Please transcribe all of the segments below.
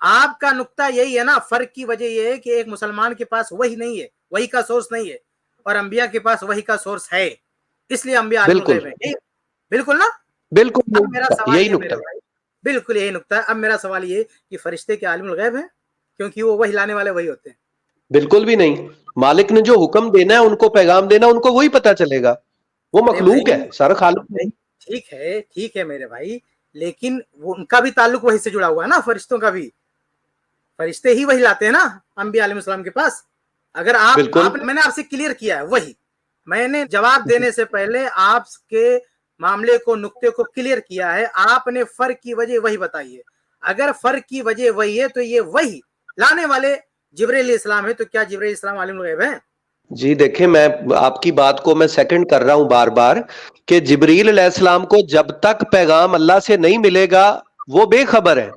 آپ کا نقطہ یہی ہے نا, فرق کی وجہ یہ ہے کہ ایک مسلمان کے پاس وہی نہیں ہے, وہی کا سورس نہیں ہے, اور انبیاء کے پاس وہی کا سورس ہے, اس لیے انبیاء عالم الغیب ہیں. بالکل نا, بالکل اب میرا سوال یہی یہ نقطہ, میرے بھائی, بالکل یہی نقطہ ہے. اب میرا سوال یہ کہ فرشتے کے عالم الغیب ہیں, کیونکہ وہ وہی لانے والے وہی ہوتے ہیں. بالکل بھی نہیں. مالک نے جو حکم دینا ہے, ان کو پیغام دینا, ان کو وہی پتا چلے گا. وہ ارے مخلوق بھائی, ہے, سارا خالق نہیں. ٹھیک ہے میرے بھائی, لیکن ان کا بھی تعلق وہی سے جڑا ہوا ہے نا, فرشتوں کا بھی. فرشتے ہی وہی لاتے ہیں نا انبیاء علیہ السلام کے پاس. اگر بالکل میں نے آپ سے کلیئر کیا ہے وہی, میں نے جواب دینے سے پہلے آپ کے معاملے کو, نقطے کو کلیئر کیا ہے. آپ نے فرق کی وجہ وہی بتائی ہے. اگر فرق کی وجہ وہی ہے تو یہ وہی لانے والے جبرائیل علیہ السلام ہے, تو کیا جبرائیل علیہ السلام عالم الغیب ہے؟ جی دیکھیں, میں آپ کی بات کو میں سیکنڈ کر رہا ہوں بار بار, کہ جبریل علیہ السلام کو جب تک پیغام اللہ سے نہیں ملے گا وہ بے خبر ہے,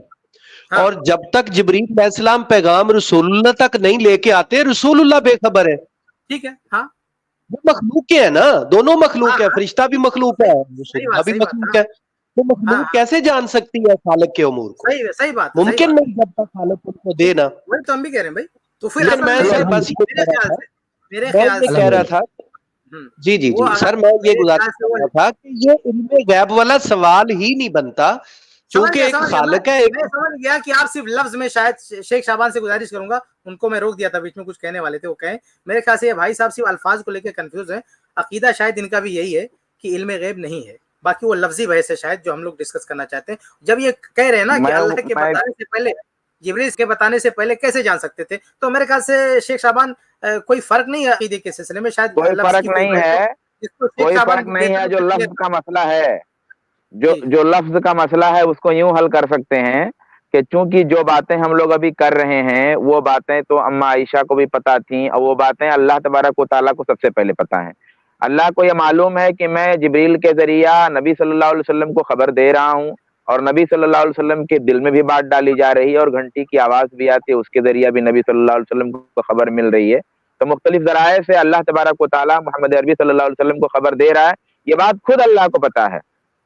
ہاں اور جب تک جبریل علیہ السلام پیغام رسول اللہ تک نہیں لے کے آتے, رسول اللہ بے خبر ہے. ٹھیک ہے. ہاں وہ مخلوق کے ہیں نا, دونوں مخلوق ہے, فرشتہ بھی مخلوق ہے, رسول اللہ بھی صحیح بات. مخلوق ہے. تو ہاں مخلوق ہاں, کیسے جان سکتی ہے خالق کے امور کو؟ صحیح بات ہے. ممکن نہیں جب تک خالق ان کو دے نا. وہی تو ہم بھی کہہ رہے ہیں بھائی. تو پھر لیکن اصل میں میں سر بس یہ میرے کہہ رہا خیال تھا, سے میرے میں خیال یہ سے کہہ رہا تھا, جی جی وہ جی سر, میں یہ میرے گزارش خیال سے کر وہ رہا تھا کہ یہ علم غیب والا سوال ہی نہیں بنتا, سمجھ چونکہ ایک گیا. خالق ہے, ایک میں سمجھ گیا کہ آپ صرف لفظ میں, شاید شیخ شعبان سے گزارش کروں گا, ان کو میں روک دیا تھا بیچ میں, کچھ کہنے والے تھے وہ کہیں. میرے خیال سے یہ بھائی صاحب صرف الفاظ کو لے کے کنفیوز ہیں. عقیدہ شاید ان کا بھی یہی ہے کہ علم غیب نہیں ہے, باقی وہ لفظی بحث ہے شاید جو ہم لوگ ڈسکس کرنا چاہتے ہیں. جب یہ کہہ رہے ہیں نا کہ اللہ کے بتانے سے پہلے, جبریل کے بتانے سے پہلے کیسے جان سکتے تھے, تو میرے خیال سے شیخ شعبان کوئی فرق نہیں ہے عقیدے کے سلسلے میں, شاید کوئی لفظ فرق کی کوئی نہیں بحث ہو ہے, جس کو شیخ کوئی شعبان فرق نہیں ہے. جو لفظ کا مسئلہ ہے, جی جو لفظ کا مسئلہ ہے اس کو یوں حل کر سکتے ہیں کہ چونکہ جو باتیں ہم لوگ ابھی کر رہے ہیں وہ باتیں تو اما عائشہ کو بھی پتا تھیں, اور وہ باتیں اللہ تبارک و تعالیٰ کو سب سے پہلے پتا ہیں. اللہ کو یہ معلوم ہے کہ میں جبریل کے ذریعہ نبی صلی اللہ علیہ وسلم کو خبر دے رہا ہوں, اور نبی صلی اللہ علیہ وسلم کے دل میں بھی بات ڈالی جا رہی ہے, اور گھنٹی کی آواز بھی آتی ہے, اس کے ذریعہ بھی نبی صلی اللہ علیہ وسلم کو خبر مل رہی ہے. تو مختلف ذرائع سے اللہ تبارک و تعالیٰ محمد عربی صلی اللہ علیہ وسلم کو خبر دے رہا ہے. یہ بات خود اللہ کو پتا ہے,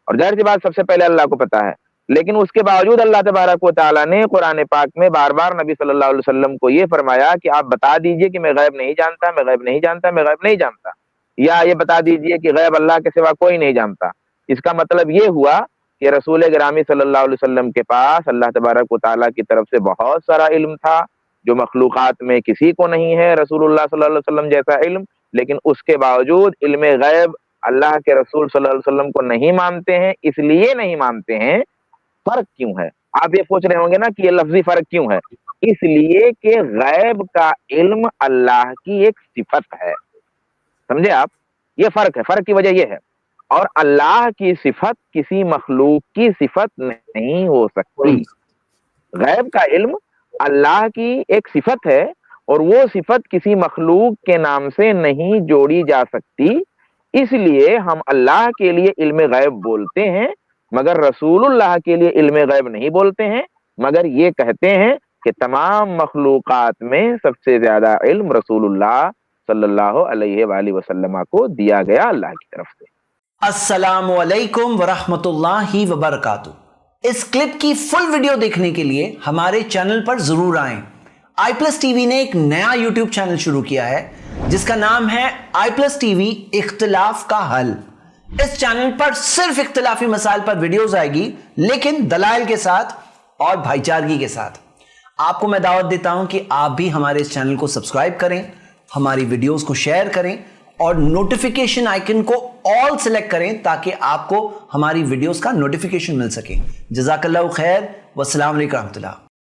اور ظاہر سی بات سب سے پہلے اللہ کو پتا ہے. لیکن اس کے باوجود اللہ تبارک و تعالیٰ نے قرآن پاک میں بار بار نبی صلی اللہ علیہ وسلم کو یہ فرمایا کہ آپ بتا دیجئے کہ میں غیب نہیں جانتا, میں غیب نہیں جانتا, میں غیب نہیں جانتا, یا یہ بتا دیجئے کہ غیب اللہ کے سوا کوئی نہیں جانتا. اس کا مطلب یہ ہوا کہ رسول گرامی صلی اللہ علیہ وسلم کے پاس اللہ تبارک و تعالیٰ کی طرف سے بہت سارا علم تھا, جو مخلوقات میں کسی کو نہیں ہے رسول اللہ صلی اللہ علیہ وسلم جیسا علم. لیکن اس کے باوجود علم غیب اللہ کے رسول صلی اللہ علیہ وسلم کو نہیں مانتے ہیں. اس لیے نہیں مانتے ہیں, فرق کیوں ہے؟ آپ یہ پوچھ رہے ہوں گے نا کہ یہ لفظی فرق کیوں ہے. اس لیے کہ غیب کا علم اللہ کی ایک صفت ہے, سمجھے آپ, یہ فرق ہے. فرق کی وجہ یہ ہے, اور اللہ کی صفت کسی مخلوق کی صفت نہیں ہو سکتی. غیب کا علم اللہ کی ایک صفت ہے, اور وہ صفت کسی مخلوق کے نام سے نہیں جوڑی جا سکتی. اس لیے ہم اللہ کے لیے علم غیب بولتے ہیں, مگر رسول اللہ کے لیے علم غیب نہیں بولتے ہیں, مگر یہ کہتے ہیں کہ تمام مخلوقات میں سب سے زیادہ علم رسول اللہ صلی اللہ علیہ وآلہ وسلم کو دیا گیا اللہ کی طرف سے. السلام علیکم ورحمۃ اللہ وبرکاتہ. اس کلپ کی فل ویڈیو دیکھنے کے لیے ہمارے چینل پر ضرور آئیں. آئی پلس ٹی وی نے ایک نیا یوٹیوب چینل شروع کیا ہے جس کا نام ہے آئی پلس ٹی وی اختلاف کا حل. اس چینل پر صرف اختلافی مسائل پر ویڈیوز آئے گی, لیکن دلائل کے ساتھ اور بھائی چارگی کے ساتھ. آپ کو میں دعوت دیتا ہوں کہ آپ بھی ہمارے اس چینل کو سبسکرائب کریں, ہماری ویڈیوز کو شیئر کریں, اور نوٹیفیکیشن آئیکن کو آل سلیکٹ کریں تاکہ آپ کو ہماری ویڈیوز کا نوٹیفیکیشن مل سکے. جزاک اللہ خیر, والسلام علیکم ورحمۃ اللہ.